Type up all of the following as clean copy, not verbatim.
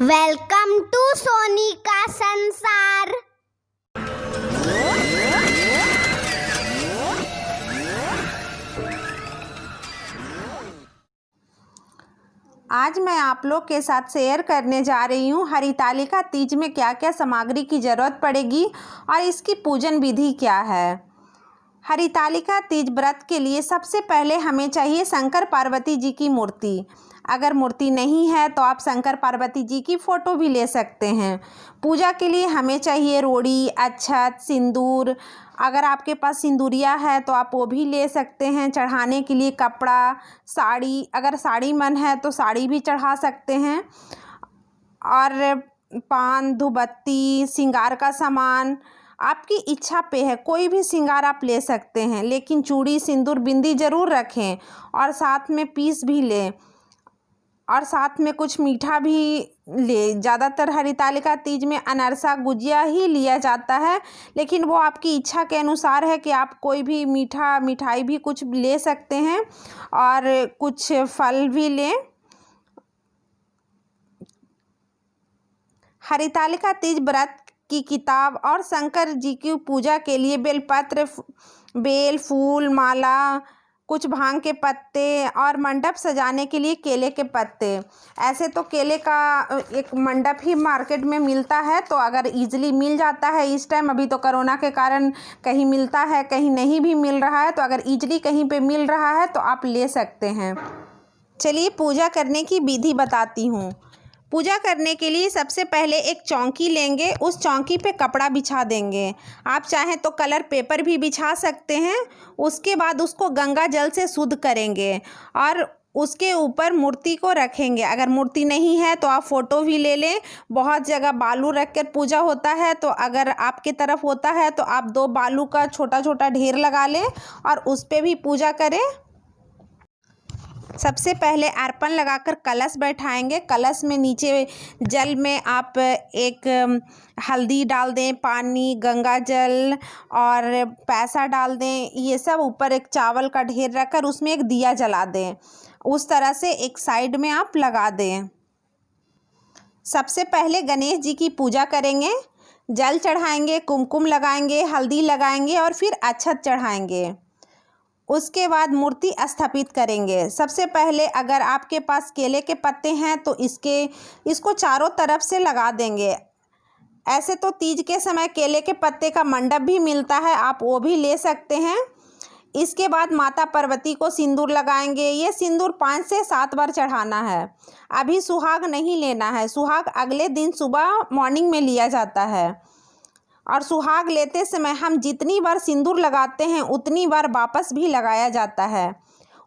Welcome to Soni का संसार। आज मैं आप लोग के साथ शेयर करने जा रही हूँ हरितालिका तीज में क्या क्या सामग्री की ज़रूरत पड़ेगी और इसकी पूजन विधि क्या है। हरितालिका तीज व्रत के लिए सबसे पहले हमें चाहिए शंकर पार्वती जी की मूर्ति। अगर मूर्ति नहीं है तो आप शंकर पार्वती जी की फ़ोटो भी ले सकते हैं। पूजा के लिए हमें चाहिए रोड़ी, अक्षत, सिंदूर। अगर आपके पास सिंदूरिया है तो आप वो भी ले सकते हैं। चढ़ाने के लिए कपड़ा, साड़ी, अगर साड़ी मन है तो साड़ी भी चढ़ा सकते हैं। और पान, धूपबत्ती, श्रृंगार का सामान आपकी इच्छा पे है, कोई भी श्रृंगार आप ले सकते हैं, लेकिन चूड़ी, सिंदूर, बिंदी ज़रूर रखें और साथ में पीस भी लें और साथ में कुछ मीठा भी ले। ज़्यादातर हरितालिका तीज में अनरसा, गुजिया ही लिया जाता है, लेकिन वो आपकी इच्छा के अनुसार है कि आप कोई भी मिठाई भी कुछ ले सकते हैं और कुछ फल भी लें। हरितालिका तीज व्रत की किताब और शंकर जी की पूजा के लिए बेलपत्र, बेल, फूल, माला, कुछ भांग के पत्ते और मंडप सजाने के लिए केले के पत्ते। ऐसे तो केले का एक मंडप ही मार्केट में मिलता है, तो अगर इजीली मिल जाता है इस टाइम, अभी तो कोरोना के कारण कहीं मिलता है कहीं नहीं भी मिल रहा है, तो अगर इजीली कहीं पे मिल रहा है तो आप ले सकते हैं। चलिए पूजा करने की विधि बताती हूँ। पूजा करने के लिए सबसे पहले एक चौकी लेंगे, उस चौकी पे कपड़ा बिछा देंगे। आप चाहें तो कलर पेपर भी बिछा सकते हैं। उसके बाद उसको गंगा जल से शुद्ध करेंगे और उसके ऊपर मूर्ति को रखेंगे। अगर मूर्ति नहीं है तो आप फ़ोटो भी ले लें। बहुत जगह बालू रख कर पूजा होता है, तो अगर आपके तरफ होता है तो आप 2 बालू का छोटा छोटा ढेर लगा लें और उस पर भी पूजा करें। सबसे पहले अर्पण लगाकर कलश बैठाएंगे। कलश में नीचे जल में आप एक हल्दी डाल दें, पानी, गंगा जल और पैसा डाल दें। ये सब ऊपर एक चावल का ढेर रखकर उसमें एक दिया जला दें। उस तरह से एक साइड में आप लगा दें। सबसे पहले गणेश जी की पूजा करेंगे। जल चढ़ाएंगे, कुमकुम लगाएंगे, हल्दी लगाएंगे और फिर अक्षत चढ़ाएंगे। उसके बाद मूर्ति स्थापित करेंगे। सबसे पहले अगर आपके पास केले के पत्ते हैं तो इसको चारों तरफ से लगा देंगे। ऐसे तो तीज के समय केले के पत्ते का मंडप भी मिलता है, आप वो भी ले सकते हैं। इसके बाद माता पार्वती को सिंदूर लगाएंगे। ये सिंदूर 5 से 7 बार चढ़ाना है। अभी सुहाग नहीं लेना है, सुहाग अगले दिन सुबह मॉर्निंग में लिया जाता है। और सुहाग लेते समय हम जितनी बार सिंदूर लगाते हैं उतनी बार वापस भी लगाया जाता है।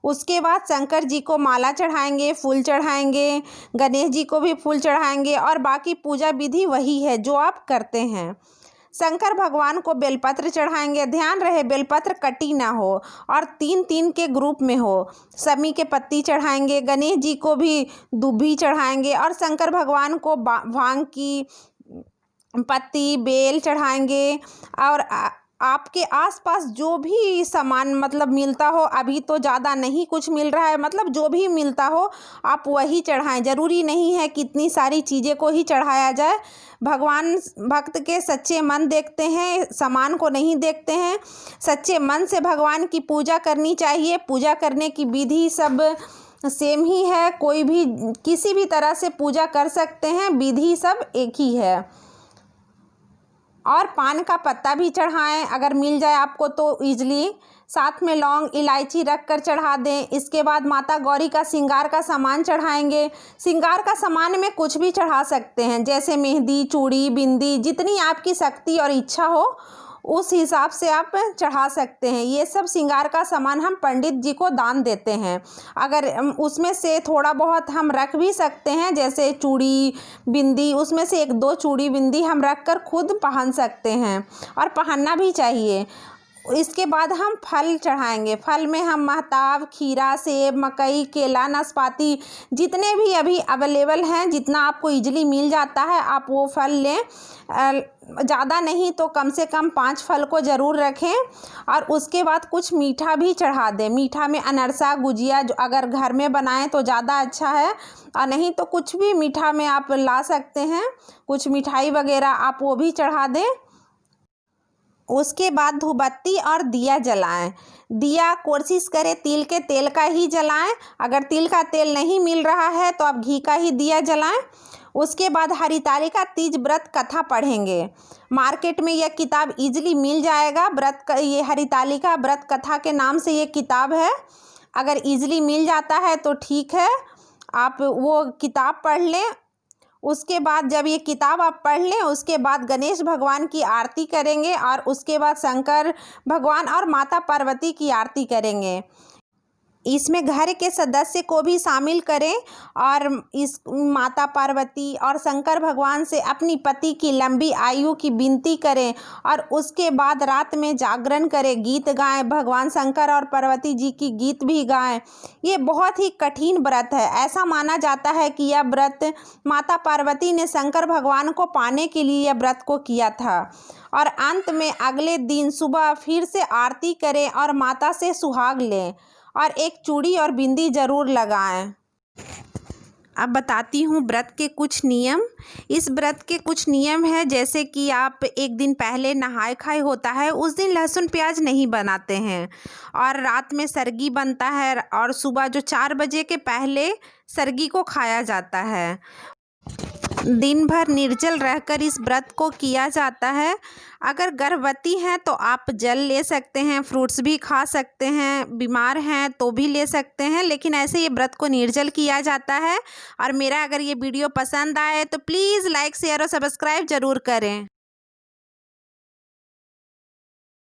उसके बाद शंकर जी को माला चढ़ाएंगे, फूल चढ़ाएंगे, गणेश जी को भी फूल चढ़ाएंगे और बाकी पूजा विधि वही है जो आप करते हैं। शंकर भगवान को बेलपत्र चढ़ाएंगे। ध्यान रहे बेलपत्र कटी ना हो और 3-3 के ग्रुप में हो। समी के पत्ती चढ़ाएंगे। गणेश जी को भी दुभी चढ़ाएंगे और शंकर भगवान को भांग की पत्ती, बेल चढ़ाएंगे। और आपके आसपास जो भी सामान मतलब मिलता हो, अभी तो ज़्यादा नहीं कुछ मिल रहा है, मतलब जो भी मिलता हो आप वही चढ़ाएं। ज़रूरी नहीं है कि इतनी सारी चीज़ें को ही चढ़ाया जाए। भगवान भक्त के सच्चे मन देखते हैं, सामान को नहीं देखते हैं। सच्चे मन से भगवान की पूजा करनी चाहिए। पूजा करने की विधि सब सेम ही है, कोई भी किसी भी तरह से पूजा कर सकते हैं, विधि सब एक ही है। और पान का पत्ता भी चढ़ाएं अगर मिल जाए आपको तो ईजिली। साथ में लौंग, इलायची रख कर चढ़ा दें। इसके बाद माता गौरी का श्रृंगार का सामान चढ़ाएंगे। श्रृंगार का सामान में कुछ भी चढ़ा सकते हैं, जैसे मेहंदी, चूड़ी, बिंदी, जितनी आपकी शक्ति और इच्छा हो उस हिसाब से आप चढ़ा सकते हैं। ये सब श्रृंगार का सामान हम पंडित जी को दान देते हैं। अगर उसमें से थोड़ा बहुत हम रख भी सकते हैं, जैसे चूड़ी, बिंदी, उसमें से 1-2 चूड़ी, बिंदी हम रख कर खुद पहन सकते हैं और पहनना भी चाहिए। इसके बाद हम फल चढ़ाएंगे। फल में हम महताब, खीरा, सेब, मकई, केला, नाशपाती, जितने भी अभी अवेलेबल हैं, जितना आपको ईजिली मिल जाता है आप वो फल लें। ज़्यादा नहीं तो कम से कम 5 फल को ज़रूर रखें। और उसके बाद कुछ मीठा भी चढ़ा दें। मीठा में अनरसा, गुजिया जो अगर घर में बनाएं तो ज़्यादा अच्छा है, और नहीं तो कुछ भी मीठा में आप ला सकते हैं, कुछ मिठाई वगैरह आप वो भी चढ़ा दें। उसके बाद धूपबत्ती और दिया जलाएं। दिया कोशिश करें तिल के तेल का ही जलाएं। अगर तिल का तेल नहीं मिल रहा है तो आप घी का ही दिया जलाएं। उसके बाद हरितालिका तीज व्रत कथा पढ़ेंगे। मार्केट में यह किताब इजीली मिल जाएगा। ये हरितालिका व्रत कथा के नाम से ये किताब है। अगर इजीली मिल जाता है तो ठीक है, आप वो किताब पढ़ लें। उसके बाद जब ये किताब आप पढ़ लें, उसके बाद गणेश भगवान की आरती करेंगे और उसके बाद शंकर भगवान और माता पार्वती की आरती करेंगे। इसमें घर के सदस्य को भी शामिल करें और इस माता पार्वती और शंकर भगवान से अपनी पति की लंबी आयु की विनती करें। और उसके बाद रात में जागरण करें, गीत गाएं, भगवान शंकर और पार्वती जी की गीत भी गाएं। ये बहुत ही कठिन व्रत है। ऐसा माना जाता है कि यह व्रत माता पार्वती ने शंकर भगवान को पाने के लिए यह व्रत को किया था। और अंत में अगले दिन सुबह फिर से आरती करें और माता से सुहाग लें और एक चूड़ी और बिंदी ज़रूर लगाएं। अब बताती हूँ व्रत के कुछ नियम। इस व्रत के कुछ नियम हैं, जैसे कि आप एक दिन पहले नहाए खाए होता है, उस दिन लहसुन प्याज नहीं बनाते हैं, और रात में सरगी बनता है, और सुबह जो 4 बजे के पहले सरगी को खाया जाता है। दिन भर निर्जल रहकर इस व्रत को किया जाता है। अगर गर्भवती हैं तो आप जल ले सकते हैं, फ्रूट्स भी खा सकते हैं, बीमार हैं तो भी ले सकते हैं, लेकिन ऐसे ये व्रत को निर्जल किया जाता है। और मेरा अगर ये वीडियो पसंद आए तो प्लीज़ लाइक, शेयर और सब्सक्राइब ज़रूर करें।